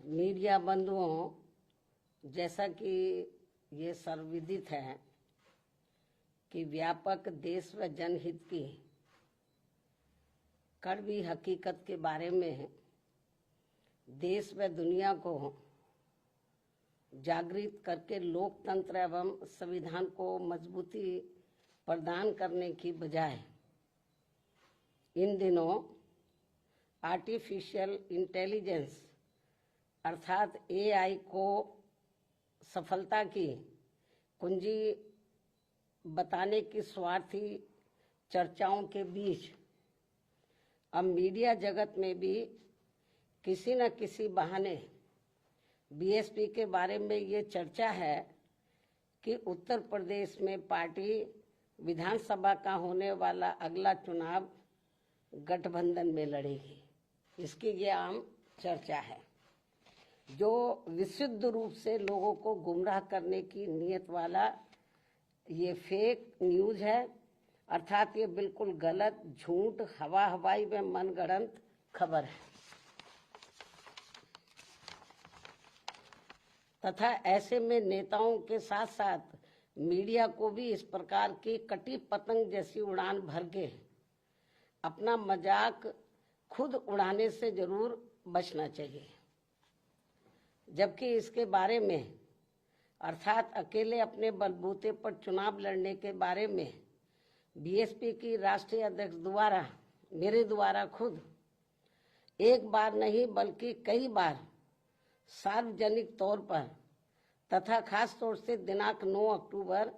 Media बंधुओं, जैसा कि ये सर्वविदित है कि व्यापक देश व जनहित की कड़वी हकीकत के बारे में देश व दुनिया को जागृत करके लोकतंत्र एवं संविधान को मजबूती प्रदान करने की बजाय इन दिनों आर्टिफिशियल इंटेलिजेंस अर्थात एआई को सफलता की कुंजी बताने की स्वार्थी चर्चाओं के बीच अब मीडिया जगत में भी किसी न किसी बहाने बीएसपी के बारे में ये चर्चा है कि उत्तर प्रदेश में पार्टी विधानसभा का होने वाला अगला चुनाव गठबंधन में लड़ेगी। इसकी ये आम चर्चा है, जो विशुद्ध रूप से लोगों को गुमराह करने की नीयत वाला ये फेक न्यूज है। अर्थात ये बिल्कुल गलत, झूठ, हवाई व मनगढ़ंत खबर है तथा ऐसे में नेताओं के साथ साथ मीडिया को भी इस प्रकार की कटी पतंग जैसी उड़ान भर के अपना मजाक खुद उड़ाने से जरूर बचना चाहिए। जबकि इसके बारे में अर्थात अकेले अपने बलबूते पर चुनाव लड़ने के बारे में बीएसपी की राष्ट्रीय अध्यक्ष द्वारा मेरे द्वारा खुद एक बार नहीं बल्कि कई बार सार्वजनिक तौर पर तथा खास तौर से दिनांक 9 अक्टूबर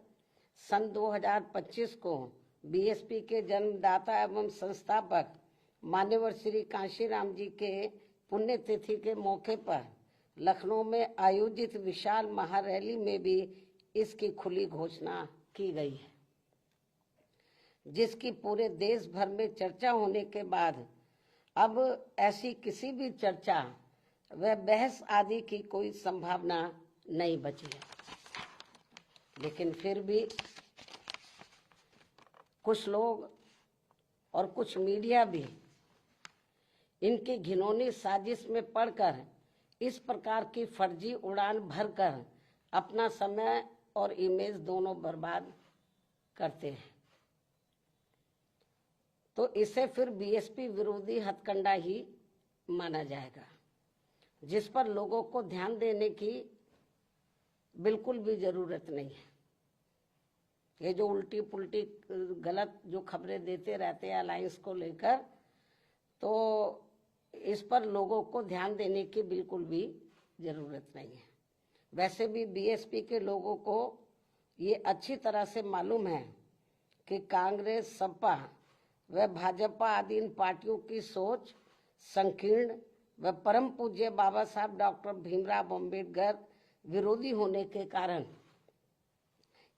सन 2025 को बीएसपी के जन्मदाता एवं संस्थापक मान्यवर श्री कांशीराम जी के पुण्यतिथि के मौके पर लखनऊ में आयोजित विशाल महारैली में भी इसकी खुली घोषणा की गई है, जिसकी पूरे देश भर में चर्चा होने के बाद अब ऐसी किसी भी चर्चा व बहस आदि की कोई संभावना नहीं बची है। लेकिन फिर भी कुछ लोग और कुछ मीडिया भी इनकी घिनौनी साजिश में पड़कर इस प्रकार की फर्जी उड़ान भरकर अपना समय और इमेज दोनों बर्बाद करते हैं, तो इसे फिर बीएसपी विरोधी हथकंडा ही माना जाएगा, जिस पर लोगों को ध्यान देने की बिल्कुल भी जरूरत नहीं है। ये जो उल्टी पुल्टी गलत जो खबरें देते रहते हैं अलायंस को लेकर, तो इस पर लोगों को ध्यान देने की बिल्कुल भी जरूरत नहीं है। वैसे भी बीएसपी के लोगों को ये अच्छी तरह से मालूम है कि कांग्रेस, सपा व भाजपा आदि इन पार्टियों की सोच संकीर्ण व परम पूज्य बाबा साहब डॉक्टर भीमराव अम्बेडकर विरोधी होने के कारण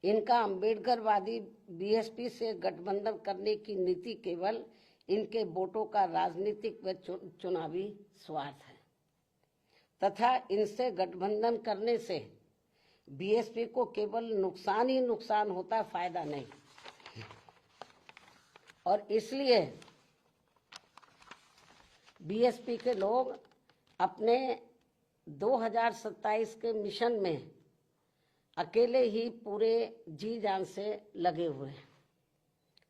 इनका अम्बेडकरवादी बीएसपी से गठबंधन करने की नीति केवल इनके वोटों का राजनीतिक व चुनावी स्वार्थ है तथा इनसे गठबंधन करने से बीएसपी को केवल नुकसान ही नुकसान होता, फायदा नहीं। और इसलिए बीएसपी के लोग अपने 2027 के मिशन में अकेले ही पूरे जी जान से लगे हुए हैं,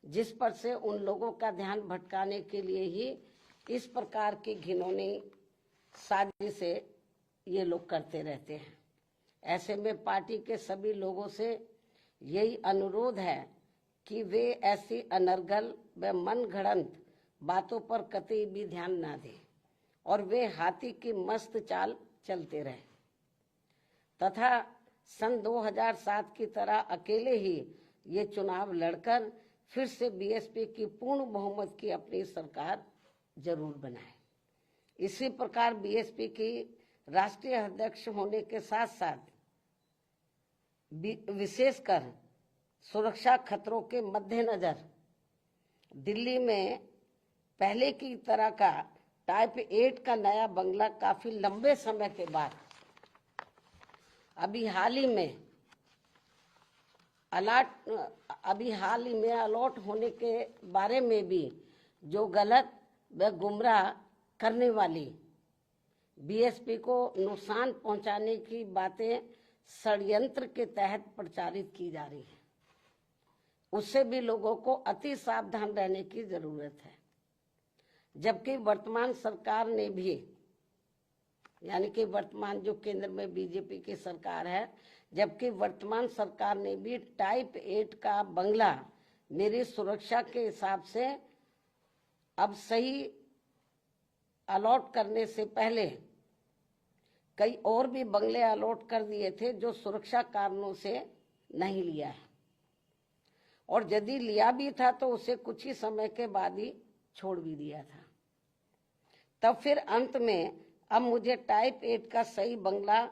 जिस पर से उन लोगों का ध्यान भटकाने के लिए ही इस प्रकार की घिनौनी साजिशें ये लोग करते रहते हैं। ऐसे में पार्टी के सभी लोगों से यही अनुरोध है कि वे ऐसी अनर्गल व मनगढ़ंत बातों पर कतई भी ध्यान ना दें और वे हाथी की मस्त चाल चलते रहे तथा सन 2007 की तरह अकेले ही ये चुनाव लड़कर फिर से बीएसपी की पूर्ण बहुमत की अपनी सरकार जरूर बनाए। इसी प्रकार बीएसपी की राष्ट्रीय अध्यक्ष होने के साथ साथ विशेषकर सुरक्षा खतरों के मद्देनजर दिल्ली में पहले की तरह का टाइप 8 का नया बंगला काफी लंबे समय के बाद अभी हाल ही में अलॉट होने के बारे में भी जो गलत व गुमराह करने वाली बीएसपी को नुकसान पहुंचाने की बातें षड्यंत्र के तहत प्रचारित की जा रही है, उससे भी लोगों को अति सावधान रहने की जरूरत है। जबकि वर्तमान सरकार ने भी, यानी कि वर्तमान जो केंद्र में बीजेपी की सरकार है, जबकि वर्तमान सरकार ने भी टाइप 8 का बंगला मेरी सुरक्षा के हिसाब से अब सही अलॉट करने से पहले कई और भी बंगले अलॉट कर दिए थे जो सुरक्षा कारणों से नहीं लिया है, और यदि लिया भी था तो उसे कुछ ही समय के बाद ही छोड़ भी दिया था। तब फिर अंत में अब मुझे टाइप 8 का सही बंगला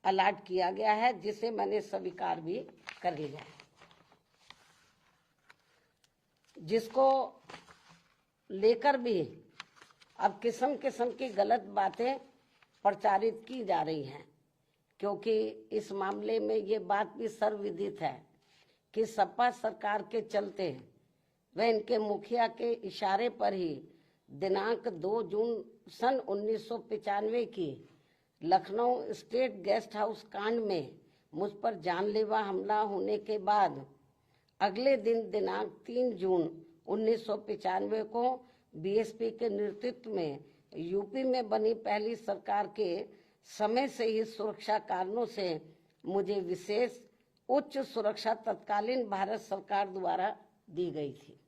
अलॉट किया गया है, जिसे मैंने स्वीकार भी कर लिया है। जिसको लेकर भी अब किस्म किस्म की गलत बातें प्रचारित की जा रही हैं, क्योंकि इस मामले में ये बात भी सर्वविदित है कि सपा सरकार के चलते व इनके मुखिया के इशारे पर ही दिनांक 2 जून सन 1995 की लखनऊ स्टेट गेस्ट हाउस कांड में मुझ पर जानलेवा हमला होने के बाद अगले दिन दिनांक 3 जून 1995 को बीएसपी के नेतृत्व में यूपी में बनी पहली सरकार के समय से ही सुरक्षा कारणों से मुझे विशेष उच्च सुरक्षा तत्कालीन भारत सरकार द्वारा दी गई थी,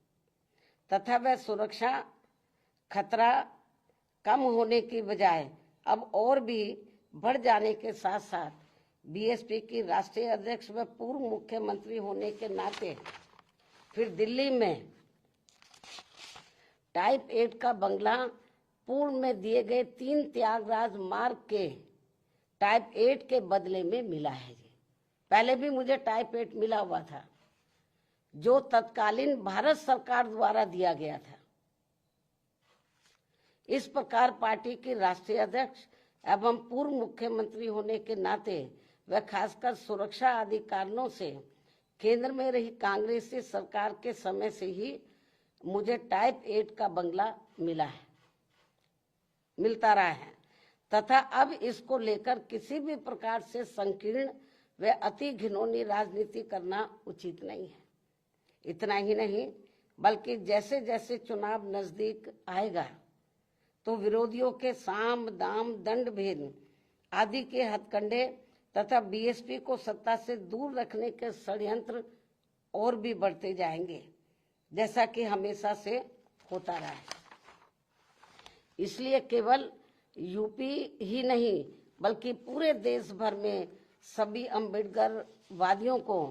तथा वह सुरक्षा खतरा कम होने की बजाय अब और भी बढ़ जाने के साथ साथ बीएसपी की राष्ट्रीय अध्यक्ष व पूर्व मुख्यमंत्री होने के नाते फिर दिल्ली में टाइप 8 का बंगला पूर्व में दिए गए 3 त्यागराज मार्ग के टाइप 8 के बदले में मिला है जी। पहले भी मुझे टाइप 8 मिला हुआ था जो तत्कालीन भारत सरकार द्वारा दिया गया था। इस प्रकार पार्टी की राष्ट्रीय अध्यक्ष एवं पूर्व मुख्यमंत्री होने के नाते व खासकर सुरक्षा आदि कारणों से केंद्र में रही कांग्रेसी सरकार के समय से ही मुझे टाइप 8 का बंगला मिलता रहा है, तथा अब इसको लेकर किसी भी प्रकार से संकीर्ण व अति घिनौनी राजनीति करना उचित नहीं है। इतना ही नहीं, बल्कि जैसे जैसे चुनाव नजदीक आएगा तो विरोधियों के साम दाम दंड भेद आदि के हथकंडे तथा बीएसपी को सत्ता से दूर रखने के षड्यंत्र और भी बढ़ते जाएंगे, जैसा कि हमेशा से होता रहा है। इसलिए केवल यूपी ही नहीं बल्कि पूरे देश भर में सभी अम्बेडकर वादियों को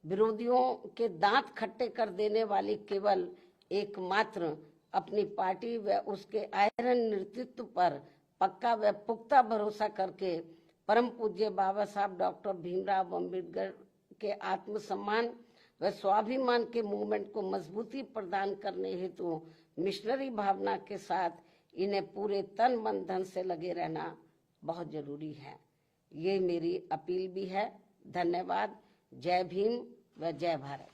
विरोधियों के दांत खट्टे कर देने वाली केवल एकमात्र अपनी पार्टी व उसके आयरन नेतृत्व पर पक्का व पुख्ता भरोसा करके परम पूज्य बाबा साहब डॉक्टर भीमराव अम्बेडकर के आत्मसम्मान व स्वाभिमान के मूवमेंट को मजबूती प्रदान करने हेतु मिशनरी भावना के साथ इन्हें पूरे तन मन धन से लगे रहना बहुत जरूरी है। ये मेरी अपील भी है। धन्यवाद। जय भीम व जय भारत।